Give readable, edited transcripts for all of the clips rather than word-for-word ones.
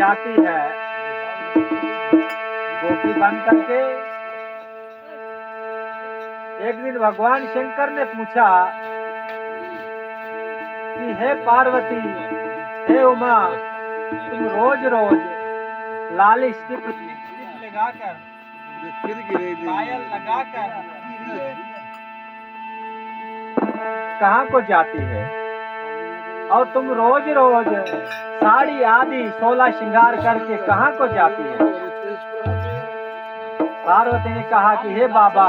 जाती है गोपी बन करके। एक दिन भगवान शंकर ने पूछा कि हे पार्वती, हे उमा, तुम रोज रोज लाली स्टिप लगाकर, पायल लगाकर कहाँ को जाती है? और तुम रोज रोज साड़ी आदि 16 श्रृंगार करके कहाँ को जाती है? पार्वती ने कहा कि हे बाबा,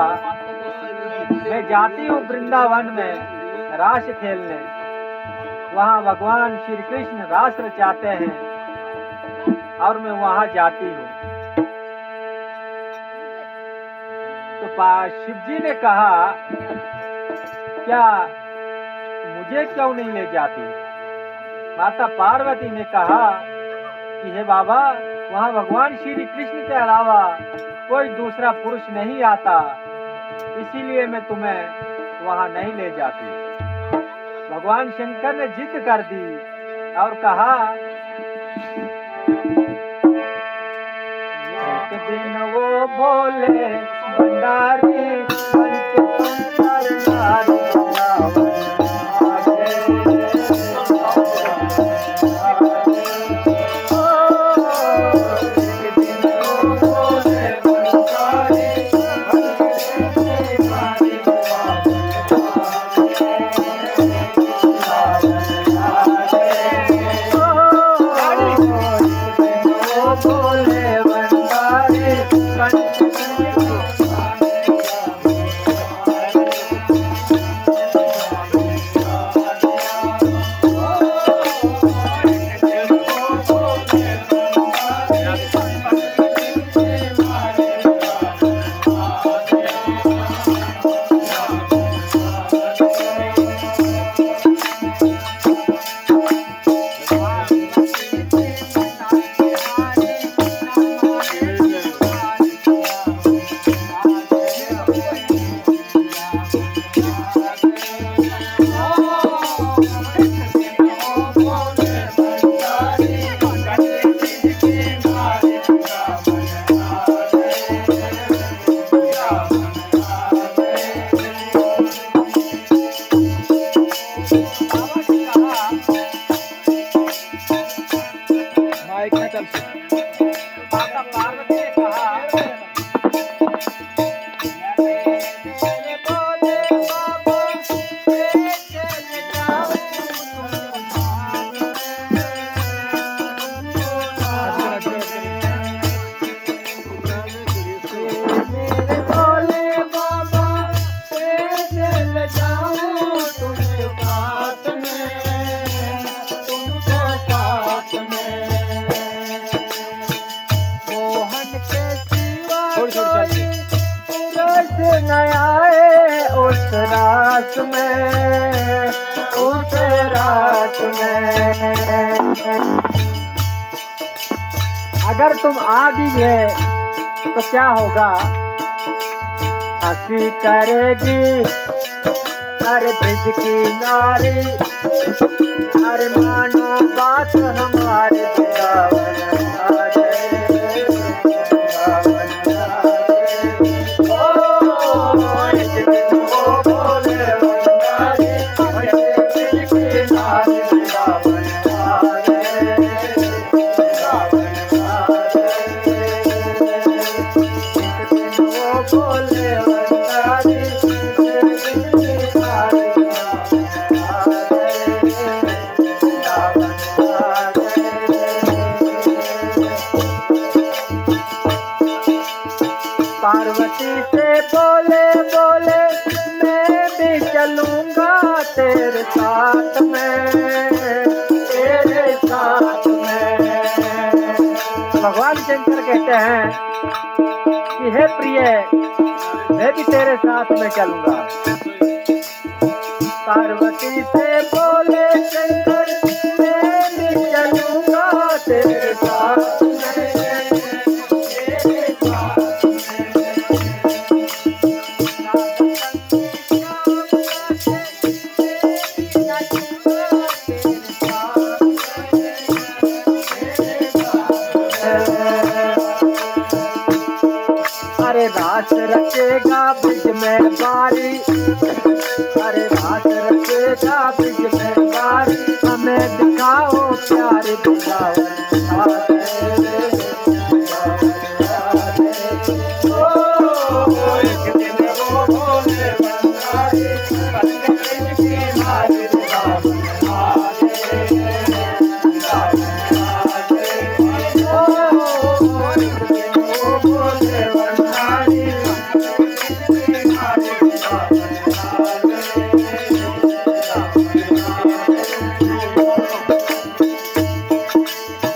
मैं जाती हूँ वृंदावन में रास खेलने। वहाँ भगवान श्री कृष्ण रास रचाते हैं और मैं वहाँ जाती हूँ। तो शिव जी ने कहा, क्या मुझे क्यों नहीं ले जाती? माता पार्वती ने कहा कि हे बाबा, वहाँ भगवान श्री कृष्ण के अलावा कोई दूसरा पुरुष नहीं आता, इसीलिए मैं तुम्हें वहाँ नहीं ले जाती। भगवान शंकर ने जिद कर दी और कहा, एक दिन वो बोले भंडारी बन के सुंदर नारी रात में, उस रात में अगर तुम आ भी गए तो क्या होगा? हंसी करेगी अरे ब्रिज की नारी, अरे मानो बात हमारे वृंदावन पार्वती से बोले बोले मैं भी चलूंगा तेरे साथ में, तेरे साथ में। भगवान शंकर कहते हैं कि हे प्रिय, मैं भी तेरे साथ में चलूंगा। पार्वती से बोले शंकर मैं भी चलूंगा तेरे साथ में। रात रचेगा ब्रिज में बारी, अरे रात रचेगा ब्रिज में बारी, हमें दिखाओ प्यारे वृंदावन राधे। एक दिन वो भोले भंडारी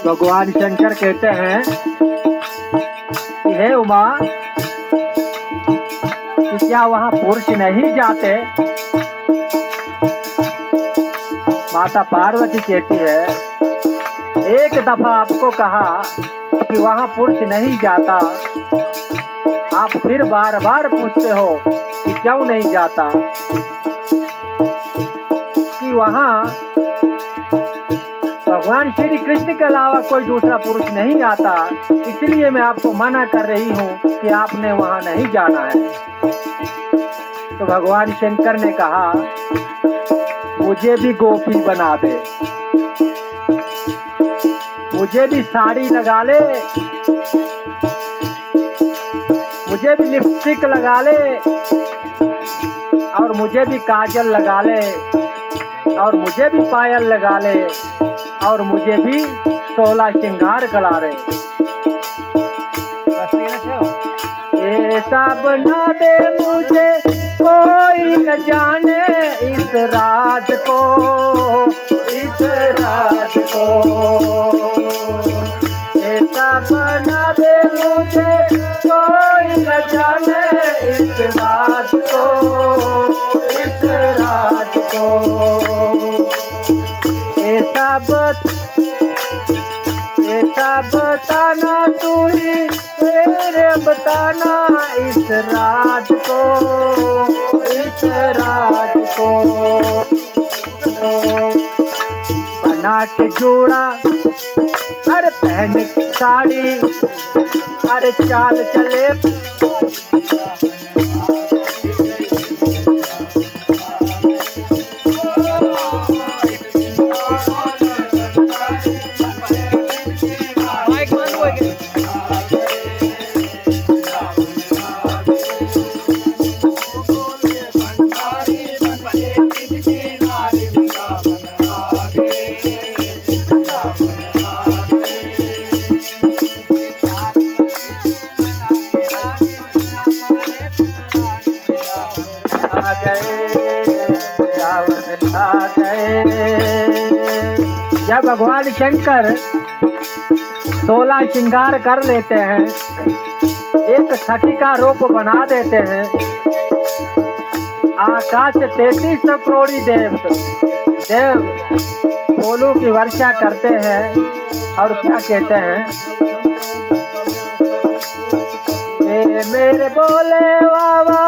भगवान शंकर कहते हैं कि हे उमा, कि क्या वहां पुरुष नहीं जाते? माता पार्वती कहती है, एक दफा आपको कहा कि वहां पुरुष नहीं जाता, आप फिर बार बार पूछते हो कि क्यों नहीं जाता? कि वहां भगवान श्री कृष्ण के अलावा कोई दूसरा पुरुष नहीं आता, इसलिए मैं आपको मना कर रही हूँ कि आपने वहां नहीं जाना है। तो भगवान शंकर ने कहा, मुझे भी गोपी बना दे, मुझे भी साड़ी लगा ले, मुझे भी लिपस्टिक लगा ले, और मुझे भी काजल लगा ले, और मुझे भी पायल लगा ले, और मुझे भी 16 श्रृंगार करा रहे। ऐसा बना दे मुझे कोई न जाने इस राज को, इस राज को। ऐसा बना दे मुझे कोई न जाने इस राज को, इस राज को। ऐसा बताना तू ही मेरे बताना इस राज को, इस राज को। बना के जोड़ा, अरे पहन साड़ी, अरे चाल चले जब भगवान शंकर 16 श्रृंगार कर लेते हैं, एक छठी का रूप बना देते हैं, आकाश से 33 करोड़ देव फूलों की वर्षा करते हैं, और क्या कहते हैं, मेरे बोले बाबा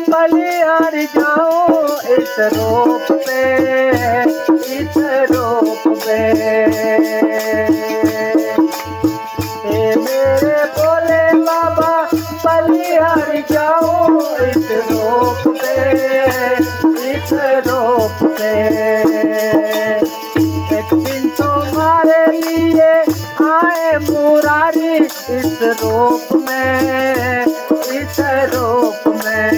बलिहारी जाऊं इस रूप पे, इस रूप पे। मेरे बोले बाबा बलिहारी जाऊं इस रूप पे, इस रूप पे। एक दिन तुम्हारे लिए आए मुरारी इस रूप में, इस रूप में।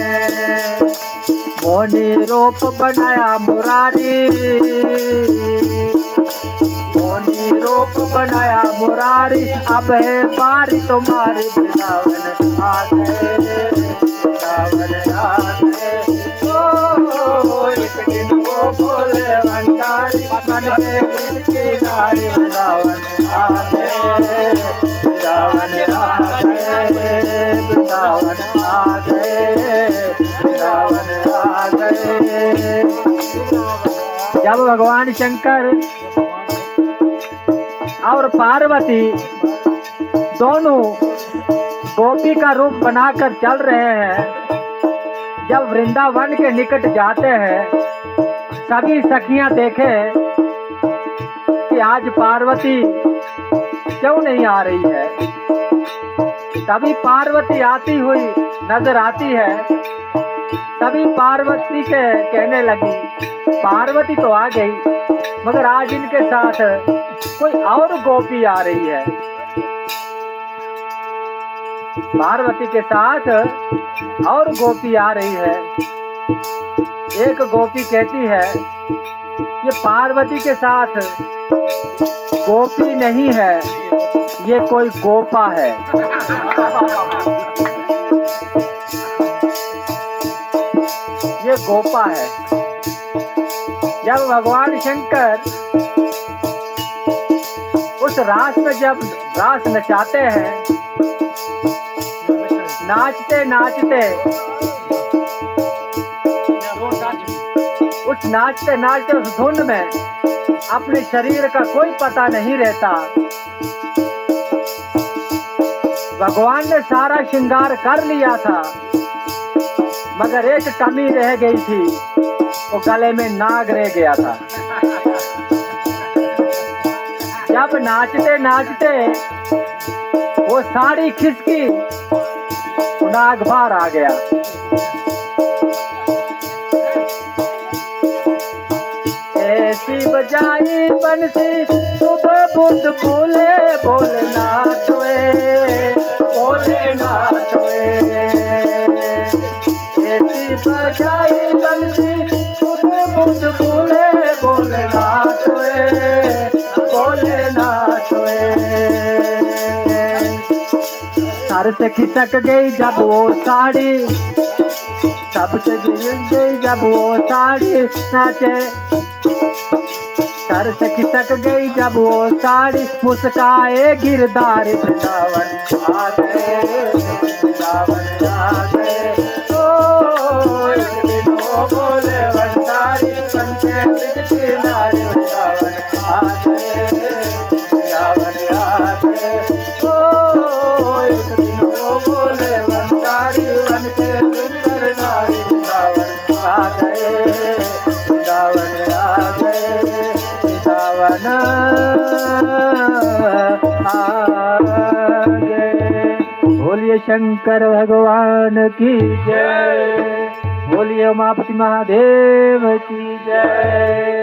मोनी रूप बनाया मुरारी, मोनी रूप बनाया मुरारी, अब है बारी तुम्हारी वृंदावन आ गए, वृंदावन आ गए। ओ एक दिन वो भोले भंडारी मन में कृष्ण नारी वृंदावन आ गए, वृंदावन आ गए, वृंदावन आ गए, वृंदावन आ गए। जब भगवान शंकर और पार्वती दोनों गोपी का रूप बनाकर चल रहे हैं, जब वृंदावन के निकट जाते हैं, सभी सखियां देखे कि आज पार्वती क्यों नहीं आ रही है। तभी पार्वती आती हुई नजर आती है। तभी पार्वती के कहने लगी, पार्वती तो आ गई, मगर आज इनके साथ कोई और गोपी आ रही है। पार्वती के साथ और गोपी आ रही है। एक गोपी कहती है, ये पार्वती के साथ गोपी नहीं है, ये कोई गोपा है। ये गोपा है। जब भगवान शंकर उस रास में जब रास नचाते हैं, नाचते नाचते उस धुन में अपने शरीर का कोई पता नहीं रहता। भगवान ने सारा श्रृंगार कर लिया था, मगर एक कमी रह गई थी, वो गले में नाग रह गया था। जब नाचते नाचते वो साड़ी खिसकी, नाग बाहर आ गया। ऐसी बजाई बंसी सुबह बुद्ध बोले, भोलेनाथ वे, भोलेनाथ वे। ऐसी बजाई बंसी सुबह बुद्ध बोले, भोलेनाथ वे, भोलेनाथ वे। सर से खिसक गई जब वो साड़ी, सबसे गिर गई जब वो साड़ी नाचे। सर से खिसक गई जब वो साड़ी, मुस्काए गिरदार वृंदावन आ गए, वृंदावन आ गए। ओ एक दिन वो बोले भंडारी बनके किनारे, वृंदावन आ गए, वृंदावन आ गए। ओ एक दिन वो बोले भंडारी बनके नारी, वृंदावन आ गए, वृंदावन आ गए, वृंदावन आ गए। बोलिए शंकर भगवान की जय, बोलिए उमापति महादेव की जय।